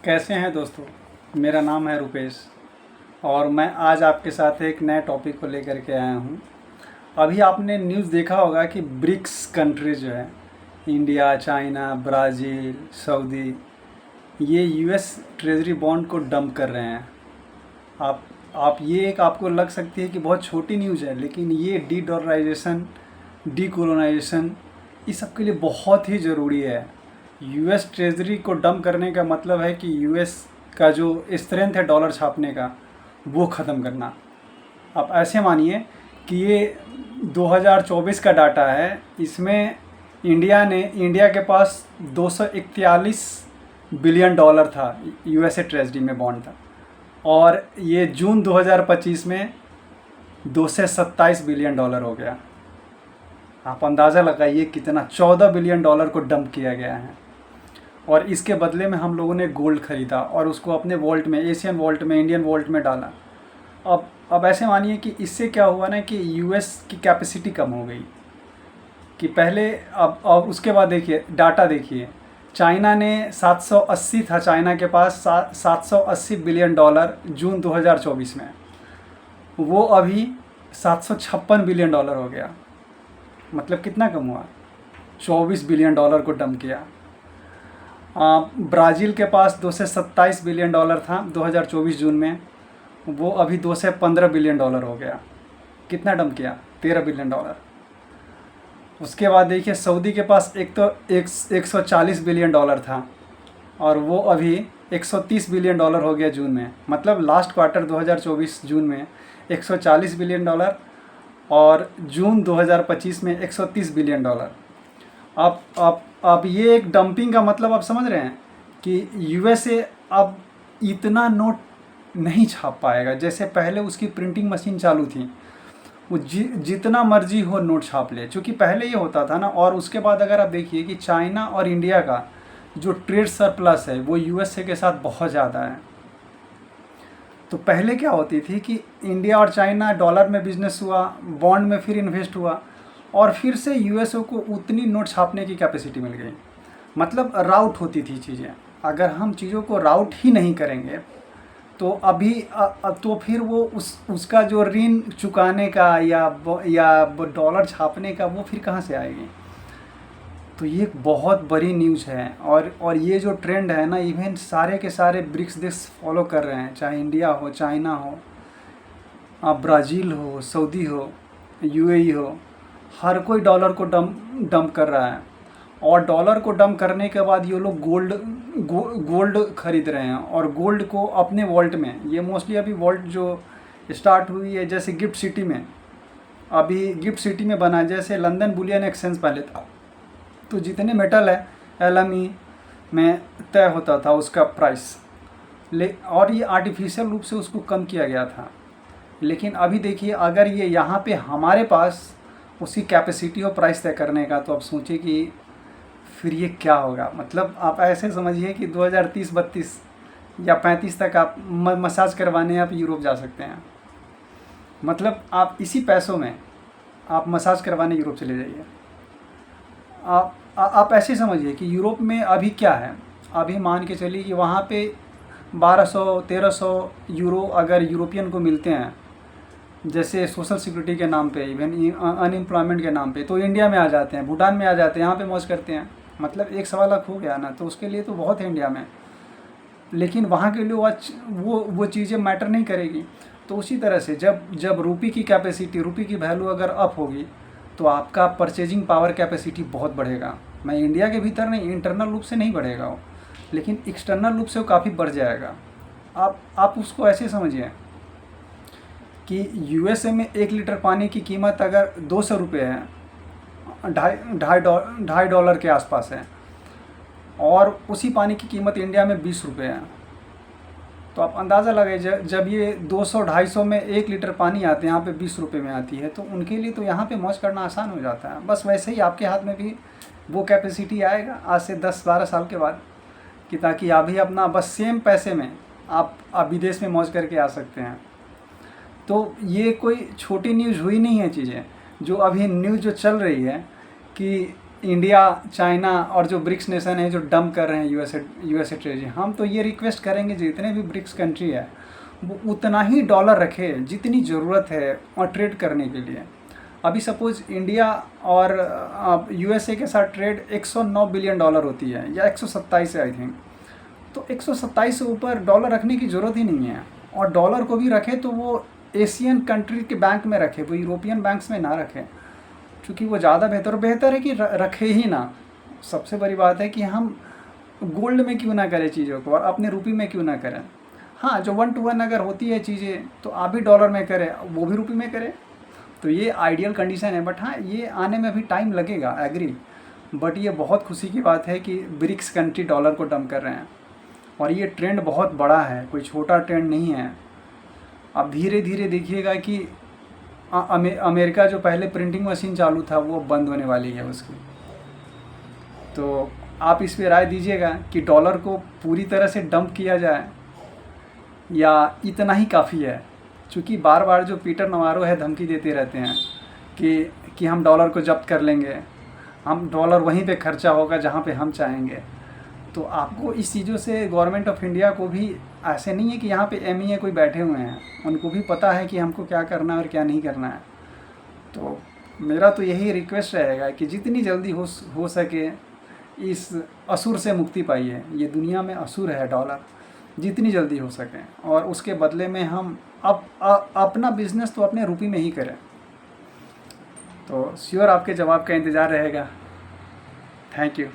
कैसे हैं दोस्तों। मेरा नाम है रुपेश और मैं आज आपके साथ एक नए टॉपिक को लेकर के आया हूं। अभी आपने न्यूज़ देखा होगा कि ब्रिक्स कंट्रीज जो है, इंडिया, चाइना, ब्राज़ील, सऊदी, ये यूएस ट्रेजरी बॉन्ड को डंप कर रहे हैं। आप ये एक आपको लग सकती है कि बहुत छोटी न्यूज़ है, लेकिन ये डी डॉलराइजेशन, डीकोलोनाइजेशन, इस सब के लिए बहुत ही ज़रूरी है। यूएस ट्रेजरी को डंप करने का मतलब है कि यूएस का जो स्ट्रेंथ है डॉलर छापने का, वो ख़त्म करना। आप ऐसे मानिए कि ये 2024 का डाटा है। इसमें इंडिया के पास 241 बिलियन डॉलर था, यूएसए ट्रेजरी में बॉन्ड था, और ये जून 2025 में 227 बिलियन डॉलर हो गया। आप अंदाज़ा लगाइए कितना, 14 बिलियन डॉलर को डंप किया गया है। और इसके बदले में हम लोगों ने गोल्ड ख़रीदा और उसको अपने वॉल्ट में, एशियन वॉल्ट में, इंडियन वॉल्ट में डाला। अब ऐसे मानिए कि इससे क्या हुआ ना कि यूएस की कैपेसिटी कम हो गई कि पहले। अब उसके बाद देखिए डाटा, देखिए चाइना ने 780 था चाइना के पास 780 बिलियन डॉलर जून 2024 में, वो अभी 756 बिलियन डॉलर हो गया। मतलब कितना कम हुआ, 24 बिलियन डॉलर को डंप किया। ब्राज़ील के पास 227 बिलियन डॉलर था 2024 जून में, वो अभी 215 बिलियन डॉलर हो गया। कितना डंप किया, 13 बिलियन डॉलर। उसके बाद देखिए सऊदी के पास 140 बिलियन डॉलर था और वो अभी 130 बिलियन डॉलर हो गया जून में। मतलब लास्ट क्वार्टर 2024 जून में 140 बिलियन डॉलर और जून 2025 में 130 बिलियन डॉलर। अब ये एक डंपिंग का मतलब आप समझ रहे हैं कि यूएसए अब इतना नोट नहीं छाप पाएगा जैसे पहले उसकी प्रिंटिंग मशीन चालू थी। वो जितना मर्जी हो नोट छाप ले, क्योंकि पहले ये होता था ना। और उसके बाद अगर आप देखिए कि चाइना और इंडिया का जो ट्रेड सरप्लस है वो यूएसए के साथ बहुत ज़्यादा है। तो पहले क्या होती थी कि इंडिया और चाइना डॉलर में बिजनेस हुआ, बॉन्ड में फिर इन्वेस्ट हुआ, और फिर से यूएसओ को उतनी नोट छापने की कैपेसिटी मिल गई। मतलब राउट होती थी चीज़ें। अगर हम चीज़ों को राउट ही नहीं करेंगे तो तो फिर वो उसका जो ऋण चुकाने का या डॉलर छापने का वो फिर कहाँ से आएगी। तो ये एक बहुत बड़ी न्यूज़ है। और ये जो ट्रेंड है ना, इवन सारे के सारे ब्रिक्स देश फॉलो कर रहे हैं, चाहे इंडिया हो, चाइना हो, ब्राज़ील हो, सऊदी हो, यूएई हो, हर कोई डॉलर को डंप कर रहा है। और डॉलर को डंप करने के बाद ये लोग गोल्ड खरीद रहे हैं और गोल्ड को अपने वॉल्ट में, ये मोस्टली अभी वॉल्ट जो स्टार्ट हुई है, जैसे गिफ्ट सिटी में, अभी गिफ्ट सिटी में बना, जैसे लंदन बुलियन एक्सचेंज पहले था, तो जितने मेटल है LME में तय होता था उसका प्राइस, और ये आर्टिफिशियल रूप से उसको कम किया गया था। लेकिन अभी देखिए अगर ये यहाँ पे हमारे पास उसकी कैपेसिटी और प्राइस तय करने का, तो आप सोचिए कि फिर ये क्या होगा। मतलब आप ऐसे समझिए कि 2030-32 या 35 तक आप मसाज करवाने आप यूरोप जा सकते हैं। मतलब आप इसी पैसों में आप मसाज करवाने यूरोप चले जाइए। आप ऐसे समझिए कि यूरोप में अभी क्या है, अभी मान के चलिए कि वहाँ पे 1200-1300 यूरो अगर यूरोपियन को मिलते हैं, जैसे सोशल सिक्योरिटी के नाम पे, इवन अनएम्प्लॉयमेंट के नाम पे, तो इंडिया में आ जाते हैं, भूटान में आ जाते हैं, यहाँ पे मौज करते हैं। मतलब 1-1.25 हो गया ना, तो उसके लिए तो बहुत है इंडिया में। लेकिन वहाँ के लिए वो चीज़ें मैटर नहीं करेगी। तो उसी तरह से जब रुपये की कैपेसिटी, रुपये की वैल्यू अगर अप होगी तो आपका परचेजिंग पावर कैपेसिटी बहुत बढ़ेगा। मैं इंडिया के भीतर नहीं, इंटरनल रूप से नहीं बढ़ेगा वो, लेकिन एक्सटर्नल रूप से वो काफ़ी बढ़ जाएगा। आप उसको ऐसे समझिए कि यूएसए में 1 लीटर पानी की कीमत अगर 200 रुपये है, ढाई डॉलर के आसपास है, और उसी पानी की कीमत इंडिया में 20 रुपये है। तो आप अंदाज़ा लगाइए, जब ये 200-250 में 1 लीटर पानी आते हैं, यहाँ पे 20 रुपये में आती है, तो उनके लिए तो यहाँ पे मौज करना आसान हो जाता है। बस वैसे ही आपके हाथ में भी वो कैपेसिटी आएगा आज से 10-12 साल के बाद, कि ताकि आप भी अपना बस सेम पैसे में आप विदेश में मौज करके आ सकते हैं। तो ये कोई छोटी न्यूज़ हुई नहीं है चीज़ें। जो अभी न्यूज़ जो चल रही है कि इंडिया, चाइना और जो ब्रिक्स नेशन है जो डंप कर रहे हैं यूएसए ट्रेजरी, हम तो ये रिक्वेस्ट करेंगे जितने भी ब्रिक्स कंट्री है वो उतना ही डॉलर रखे जितनी ज़रूरत है और ट्रेड करने के लिए। अभी सपोज़ इंडिया और यूएसए के साथ ट्रेड 109 बिलियन डॉलर होती है या 127 है आई थिंक। तो 127 से ऊपर डॉलर रखने की ज़रूरत ही नहीं है। और डॉलर को भी रखे तो वो एशियन कंट्री के बैंक में रखे, वो यूरोपियन बैंक्स में ना रखे, क्योंकि वो ज़्यादा बेहतर है कि रखे ही ना। सबसे बड़ी बात है कि हम गोल्ड में क्यों ना करें चीज़ों को और अपने रुपये में क्यों ना करें। हाँ, जो 1 to 1 अगर होती है चीज़ें तो आप भी डॉलर में करें, वो भी रुपये में करें, तो ये आइडियल कंडीशन है। बट हाँ, ये आने में अभी टाइम लगेगा, एग्री। बट ये बहुत खुशी की बात है कि ब्रिक्स कंट्री डॉलर को डंप कर रहे हैं और ये ट्रेंड बहुत बड़ा है, कोई छोटा ट्रेंड नहीं है। अब धीरे धीरे देखिएगा कि अमेरिका जो पहले प्रिंटिंग मशीन चालू था वो बंद होने वाली है उसकी। तो आप इस पे राय दीजिएगा कि डॉलर को पूरी तरह से डंप किया जाए या इतना ही काफ़ी है। क्योंकि बार बार जो पीटर नवारो है धमकी देते रहते हैं कि हम डॉलर को जब्त कर लेंगे, हम डॉलर वहीं पे खर्चा होगा जहाँ पे हम चाहेंगे। तो आपको इस चीज़ों से गवर्नमेंट ऑफ इंडिया को भी, ऐसे नहीं है कि यहाँ पे एमईए कोई बैठे हुए हैं, उनको भी पता है कि हमको क्या करना है और क्या नहीं करना है। तो मेरा तो यही रिक्वेस्ट रहेगा कि जितनी जल्दी हो सके इस असुर से मुक्ति पाइए। ये दुनिया में असुर है डॉलर, जितनी जल्दी हो सके, और उसके बदले में हम अपना बिजनेस तो अपने रुपये में ही करें। तो श्योर आपके जवाब का इंतज़ार रहेगा। Thank you.